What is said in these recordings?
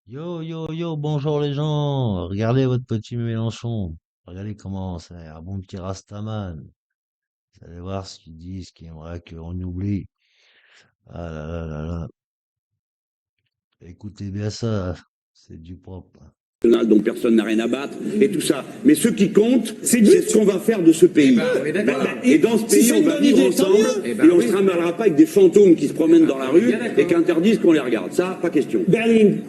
Yo, yo, yo, bonjour les gens. Regardez votre petit Mélenchon. Regardez comment c'est un bon petit Rastaman. Vous allez voir ce qu'il dit, ce qu'il aimerait qu'on oublie. Ah là là là là. Écoutez bien ça. C'est du propre. Dont personne n'a rien à battre et tout ça. Mais ce qui compte, c'est ce qu'on va faire de ce pays. Voilà. Et dans ce pays, on va vivre ensemble et on ne se ramènera pas avec des fantômes qui se promènent dans la rue et qui interdisent qu'on les regarde. Ça, pas question. Berlin.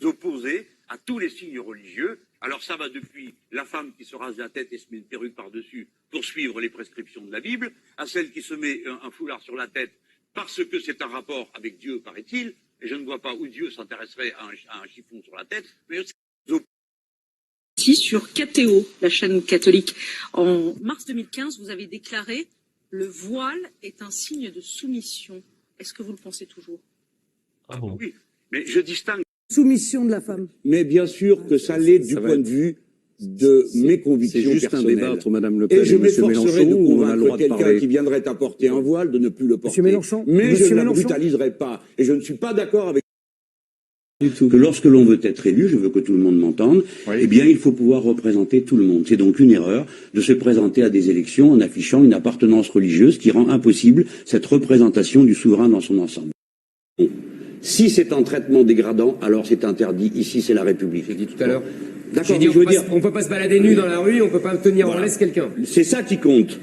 Opposé à tous les signes religieux. Alors ça va depuis la femme qui se rase la tête et se met une perruque par-dessus pour suivre les prescriptions de la Bible, à celle qui se met un foulard sur la tête parce que c'est un rapport avec Dieu, paraît-il. Et je ne vois pas où Dieu s'intéresserait à un chiffon sur la tête, mais sur KTO, la chaîne catholique. En mars 2015, vous avez déclaré le voile est un signe de soumission. Est-ce que vous le pensez toujours? Ah bon? Oui, mais je distingue. Soumission de la femme. Mais bien sûr que ça l'est du point de vue de mes convictions C'est juste personnelles. un débat entre Mme Le Pen Et je et M. m'efforcerai de Mélenchon où on a le convaincre droit de quelqu'un parler. qui viendrait apporter un voile de ne plus le porter. Mélenchon, Mais Monsieur je ne la Mélenchon. brutaliserai pas. Et je ne suis pas d'accord avec Du tout. que lorsque l'on veut être élu, je veux que tout le monde m'entende, eh bien il faut pouvoir représenter tout le monde. C'est donc une erreur de se présenter à des élections en affichant une appartenance religieuse qui rend impossible cette représentation du souverain dans son ensemble. Si c'est un traitement dégradant, alors c'est interdit. Ici, c'est la République. J'ai dit tout à l'heure. D'accord, J'ai dit, mais je veux dire, on peut pas se balader nu dans la rue, on peut pas tenir en Voilà. laisse quelqu'un. c'est ça qui compte.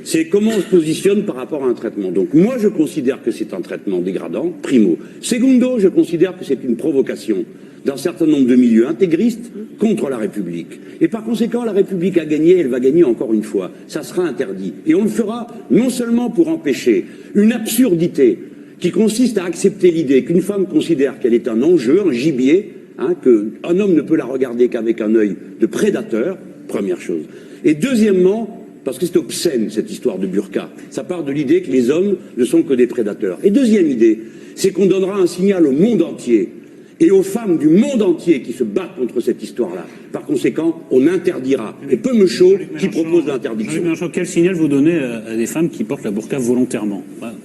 C'est comment on se positionne par rapport à un traitement. Donc moi, je considère que c'est un traitement dégradant, primo. Secondo, je considère que c'est une provocation d'un certain nombre de milieux intégristes contre la République. Et par conséquent, la République a gagné, elle va gagner encore une fois. Ça sera interdit. Et on le fera non seulement pour empêcher une absurdité qui consiste à accepter l'idée qu'une femme considère qu'elle est un enjeu, un gibier, qu'un homme ne peut la regarder qu'avec un œil de prédateur, première chose. Et deuxièmement, parce que c'est obscène cette histoire de burqa, ça part de l'idée que les hommes ne sont que des prédateurs. Et deuxième idée, c'est qu'on donnera un signal au monde entier et aux femmes du monde entier qui se battent contre cette histoire-là. Par conséquent, on interdira. Et peu me chaud qui propose l'interdiction. Jean-Luc Mélenchon, quel signal vous donnez à des femmes qui portent la burqa volontairement? Voilà.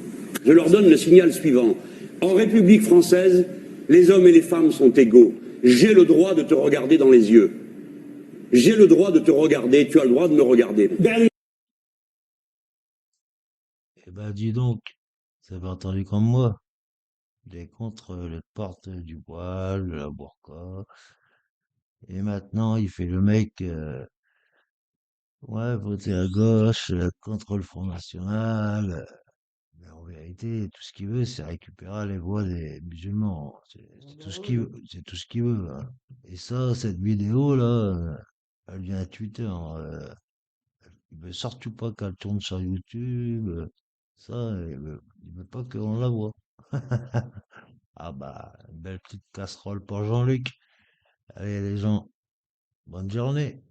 Je leur donne le signal suivant. En République française, les hommes et les femmes sont égaux. J'ai le droit de te regarder dans les yeux. J'ai le droit de te regarder, tu as le droit de me regarder. Eh ben, dis donc. Ça va entendu comme moi. Il est contre le porte du voile, de la burqa. Et maintenant, il fait le mec, ouais, voter à gauche, contre le Front National. Mais en vérité, tout ce qu'il veut, c'est récupérer les voix des musulmans. C'est tout ce qu'il veut. C'est tout ce qu'il veut, hein. Et ça, cette vidéo-là, elle vient à Twitter, hein. Il veut surtout pas qu'elle tourne sur YouTube. Ça, il veut pas qu'on la voit. Ah bah, une belle petite casserole pour Jean-Luc. Allez les gens, bonne journée.